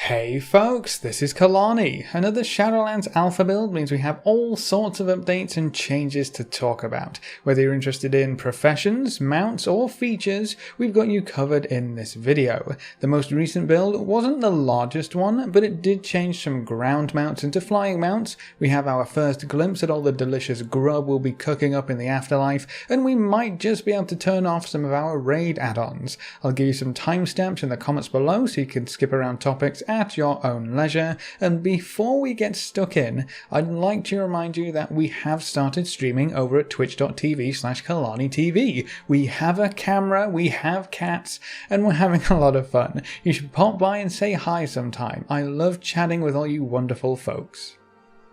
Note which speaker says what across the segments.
Speaker 1: Hey folks, this is Kalani. Another Shadowlands alpha build means we have all sorts of updates and changes to talk about. Whether you're interested in professions, mounts or features, we've got you covered in this video. The most recent build wasn't the largest one, but it did change some ground mounts into flying mounts. We have our first glimpse at all the delicious grub we'll be cooking up in the afterlife, and we might just be able to turn off some of our raid add-ons. I'll give you some timestamps in the comments below so you can skip around topics at your own leisure, and before we get stuck in, I'd like to remind you that we have started streaming over at twitch.tv/KalaniTV. We have a camera, we have cats, and we're having a lot of fun. You should pop by and say hi sometime. I love chatting with all you wonderful folks.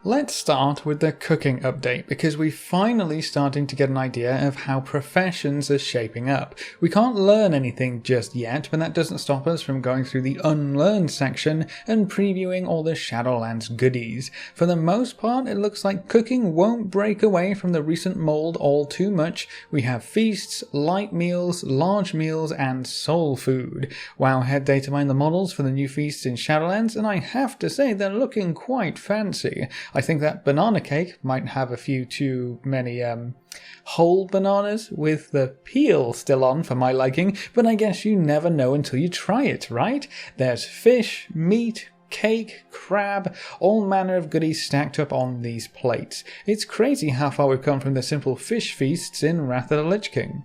Speaker 1: Let's start with the cooking update, because we're finally starting to get an idea of how professions are shaping up. We can't learn anything just yet, but that doesn't stop us from going through the unlearn section and previewing all the Shadowlands goodies. For the most part, it looks like cooking won't break away from the recent mold all too much. We have feasts, light meals, large meals, and soul food. WoW had data mined the models for the new feasts in Shadowlands, and I have to say they're looking quite fancy. I think that banana cake might have a few too many whole bananas with the peel still on for my liking, but I guess you never know until you try it, right? There's fish, meat, cake, crab, all manner of goodies stacked up on these plates. It's crazy how far we've come from the simple fish feasts in Wrath of the Lich King.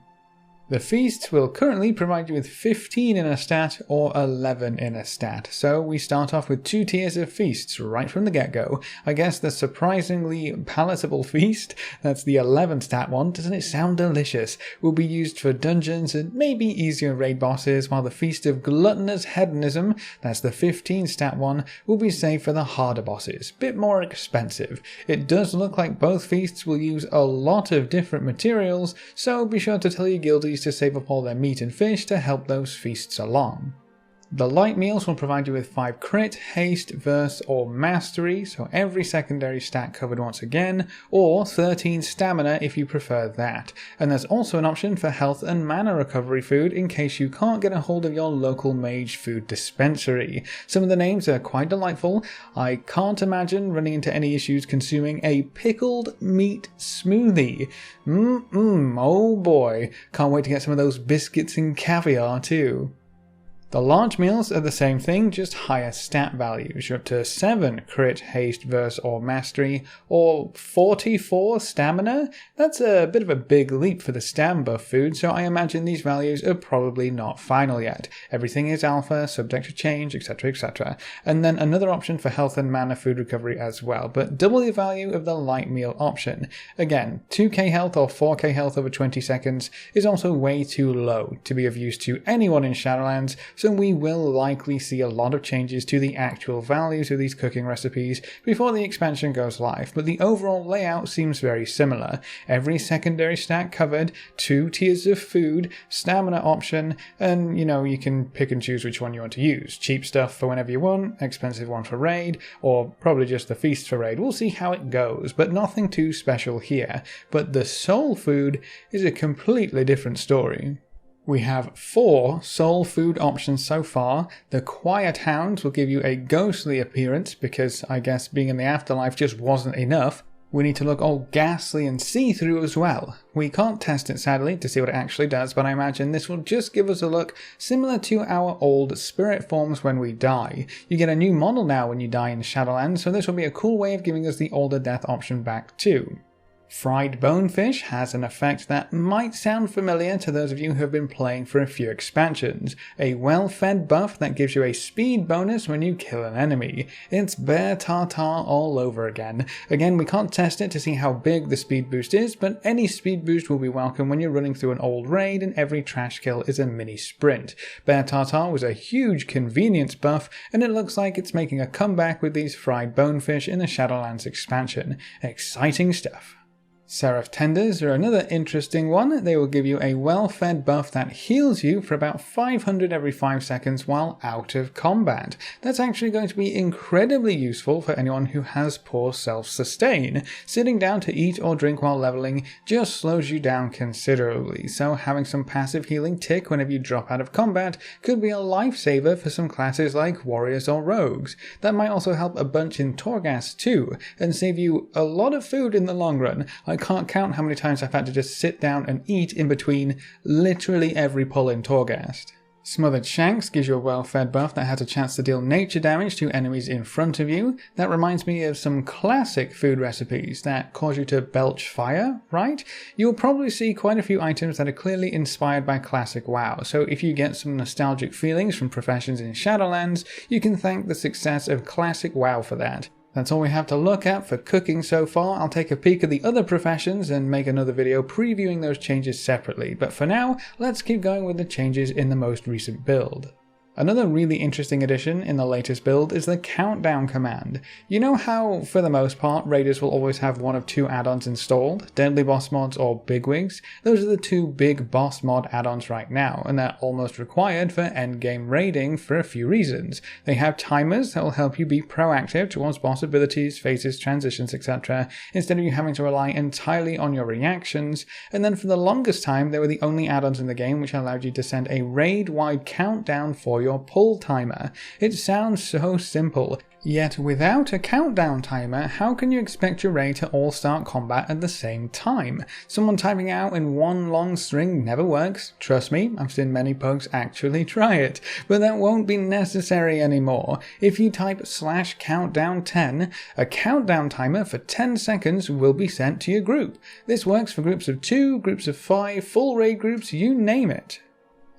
Speaker 1: The feasts will currently provide you with 15 in a stat or 11 in a stat, so we start off with 2 tiers of feasts right from the get-go. I guess the surprisingly palatable feast, that's the 11 stat one, doesn't it sound delicious, will be used for dungeons and maybe easier raid bosses, while the Feast of Gluttonous Hedonism, that's the 15 stat one, will be saved for the harder bosses, bit more expensive. It does look like both feasts will use a lot of different materials, so be sure to tell your guildies to save up all their meat and fish to help those feasts along. The light meals will provide you with 5 crit, haste, verse, or mastery, so every secondary stat covered once again, or 13 stamina if you prefer that. And there's also an option for health and mana recovery food in case you can't get a hold of your local mage food dispensary. Some of the names are quite delightful. I can't imagine running into any issues consuming a pickled meat smoothie. Oh boy, can't wait to get some of those biscuits and caviar too. The large meals are the same thing, just higher stat values. You're up to 7 crit, haste, verse, or mastery, or 44 stamina? That's a bit of a big leap for the stam buff food, so I imagine these values are probably not final yet. Everything is alpha, subject to change, etc, etc. And then another option for health and mana food recovery as well, but double the value of the light meal option. Again, 2k health or 4k health over 20 seconds is also way too low to be of use to anyone in Shadowlands, so we will likely see a lot of changes to the actual values of these cooking recipes before the expansion goes live, but the overall layout seems very similar. Every secondary stat covered, 2 tiers of food, stamina option, and you can pick and choose which one you want to use. Cheap stuff for whenever you want, expensive one for raid, or probably just the feast for raid. We'll see how it goes, but nothing too special here. But the soul food is a completely different story. We have 4 soul food options so far. The Quiet Hounds will give you a ghostly appearance because I guess being in the afterlife just wasn't enough. We need to look all ghastly and see-through as well. We can't test it sadly to see what it actually does, but I imagine this will just give us a look similar to our old spirit forms when we die. You get a new model now when you die in Shadowlands, so this will be a cool way of giving us the older death option back too. Fried bonefish has an effect that might sound familiar to those of you who have been playing for a few expansions. A well-fed buff that gives you a speed bonus when you kill an enemy. It's Bear Tartar all over again. Again, we can't test it to see how big the speed boost is, but any speed boost will be welcome when you're running through an old raid and every trash kill is a mini sprint. Bear Tartar was a huge convenience buff, and it looks like it's making a comeback with these fried bonefish in the Shadowlands expansion. Exciting stuff. Seraph Tenders are another interesting one. They will give you a well-fed buff that heals you for about 500 every 5 seconds while out of combat. That's actually going to be incredibly useful for anyone who has poor self-sustain. Sitting down to eat or drink while leveling just slows you down considerably, so having some passive healing tick whenever you drop out of combat could be a lifesaver for some classes like warriors or rogues. That might also help a bunch in Torghast too, and save you a lot of food in the long run. I can't count how many times I've had to just sit down and eat in between literally every pull in Torghast. Smothered Shanks gives you a well-fed buff that has a chance to deal nature damage to enemies in front of you. That reminds me of some classic food recipes that cause you to belch fire, right? You'll probably see quite a few items that are clearly inspired by classic WoW, so if you get some nostalgic feelings from professions in Shadowlands, you can thank the success of classic WoW for that. That's all we have to look at for cooking so far. I'll take a peek at the other professions and make another video previewing those changes separately, but for now, let's keep going with the changes in the most recent build. Another really interesting addition in the latest build is the countdown command. You know how, for the most part, raiders will always have one of two add-ons installed, Deadly Boss Mods or Bigwigs? Those are the two big boss mod add-ons right now, and they're almost required for endgame raiding for a few reasons. They have timers that will help you be proactive towards boss abilities, phases, transitions, etc., instead of you having to rely entirely on your reactions, and then for the longest time they were the only add-ons in the game which allowed you to send a raid-wide countdown for your pull timer. It sounds so simple, yet without a countdown timer, how can you expect your raid to all start combat at the same time? Someone typing out in one long string never works. Trust me, I've seen many pugs actually try it, but that won't be necessary anymore. If you type /countdown10, a countdown timer for 10 seconds will be sent to your group. This works for groups of 2, groups of 5, full raid groups, you name it.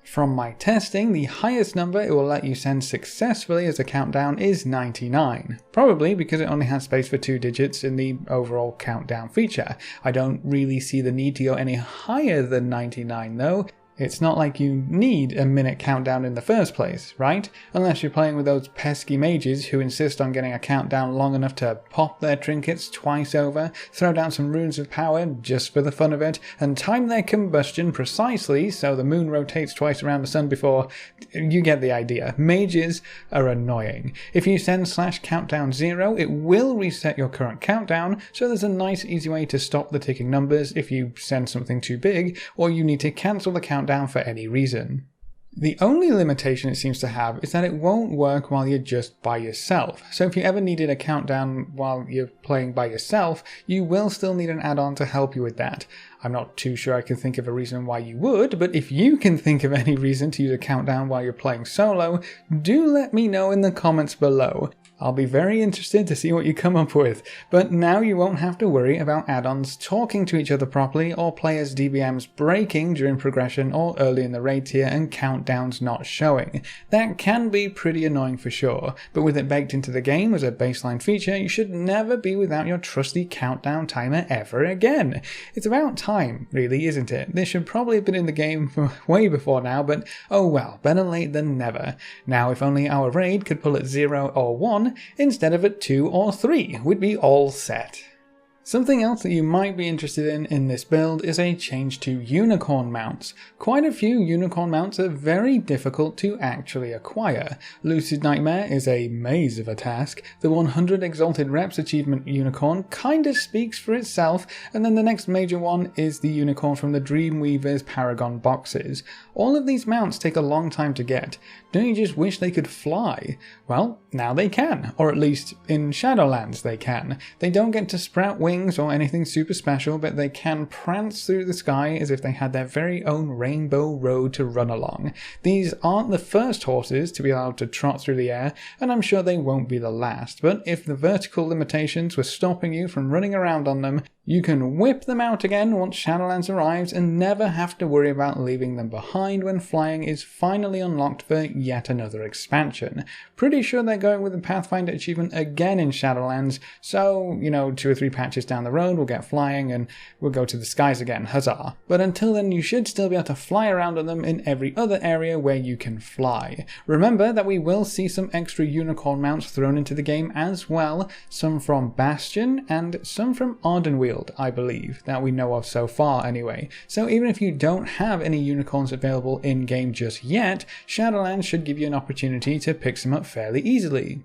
Speaker 1: From my testing, the highest number it will let you send successfully as a countdown is 99. Probably because it only has space for 2 digits in the overall countdown feature. I don't really see the need to go any higher than 99 though. It's not like you need a minute countdown in the first place, right? Unless you're playing with those pesky mages who insist on getting a countdown long enough to pop their trinkets twice over, throw down some runes of power just for the fun of it, and time their combustion precisely so the moon rotates twice around the sun before... You get the idea. Mages are annoying. If you send /countdown0, it will reset your current countdown, so there's a nice easy way to stop the ticking numbers if you send something too big, or you need to cancel the countdown for any reason. The only limitation it seems to have is that it won't work while you're just by yourself. So if you ever needed a countdown while you're playing by yourself, you will still need an add-on to help you with that. I'm not too sure I can think of a reason why you would, but if you can think of any reason to use a countdown while you're playing solo, do let me know in the comments below. I'll be very interested to see what you come up with, but now you won't have to worry about add-ons talking to each other properly or players' DBMs breaking during progression or early in the raid tier and countdowns not showing. That can be pretty annoying for sure, but with it baked into the game as a baseline feature, you should never be without your trusty countdown timer ever again. It's about time, really, isn't it? This should probably have been in the game way before now, but oh well, better late than never. Now if only our raid could pull at 0 or 1, instead of at 2 or 3, we'd be all set. Something else that you might be interested in this build is a change to unicorn mounts. Quite a few unicorn mounts are very difficult to actually acquire. Lucid Nightmare is a maze of a task, the 100 Exalted Reps achievement unicorn kinda speaks for itself, and then the next major one is the unicorn from the Dreamweaver's Paragon boxes. All of these mounts take a long time to get. Don't you just wish they could fly? Well, now they can, or at least in Shadowlands they can. They don't get to sprout wings or anything super special, but they can prance through the sky as if they had their very own rainbow road to run along. These aren't the first horses to be allowed to trot through the air, and I'm sure they won't be the last, but if the vertical limitations were stopping you from running around on them, you can whip them out again once Shadowlands arrives and never have to worry about leaving them behind when flying is finally unlocked for yet another expansion. Pretty sure they're going with the Pathfinder achievement again in Shadowlands, so, 2 or 3 patches down the road we'll get flying and we'll go to the skies again, huzzah. But until then you should still be able to fly around on them in every other area where you can fly. Remember that we will see some extra unicorn mounts thrown into the game as well, some from Bastion and some from Ardenweald, I believe, that we know of so far anyway. So even if you don't have any unicorns available in game just yet, Shadowlands should give you an opportunity to pick some up fairly easily.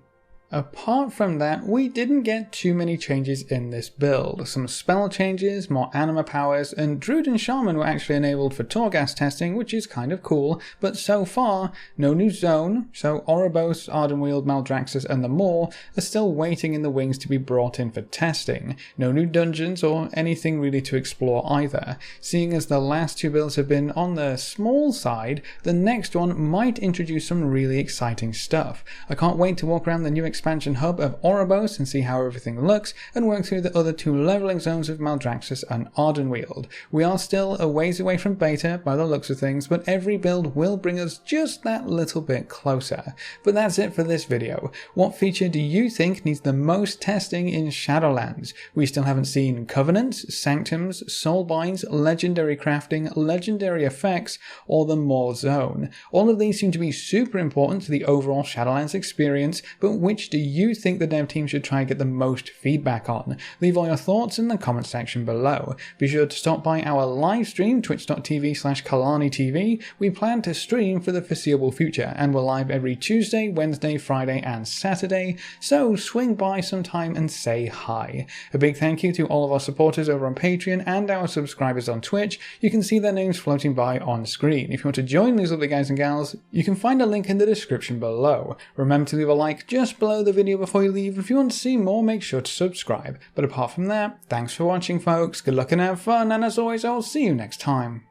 Speaker 1: Apart from that, we didn't get too many changes in this build. Some spell changes, more anima powers, and Druid and Shaman were actually enabled for Torghast testing, which is kind of cool, but so far, no new zone, so Oribos, Ardenweald, Maldraxxus, and the Maw are still waiting in the wings to be brought in for testing. No new dungeons or anything really to explore either. Seeing as the last two builds have been on the small side, the next one might introduce some really exciting stuff. I can't wait to walk around the new expansion hub of Oribos and see how everything looks, and work through the other two leveling zones of Maldraxxus and Ardenweald. We are still a ways away from beta by the looks of things, but every build will bring us just that little bit closer. But that's it for this video. What feature do you think needs the most testing in Shadowlands? We still haven't seen Covenants, Sanctums, Soulbinds, Legendary Crafting, Legendary Effects, or the Maw Zone. All of these seem to be super important to the overall Shadowlands experience, but which do you think the dev team should try and get the most feedback on? Leave all your thoughts in the comment section below. Be sure to stop by our live stream, twitch.tv/KalaniTV. We plan to stream for the foreseeable future, and we're live every Tuesday, Wednesday, Friday, and Saturday, so swing by sometime and say hi. A big thank you to all of our supporters over on Patreon and our subscribers on Twitch. You can see their names floating by on screen. If you want to join these lovely guys and gals, you can find a link in the description below. Remember to leave a like just below the video before you leave. If you want to see more, make sure to subscribe. But apart from that, thanks for watching folks, good luck and have fun, and as always I'll see you next time.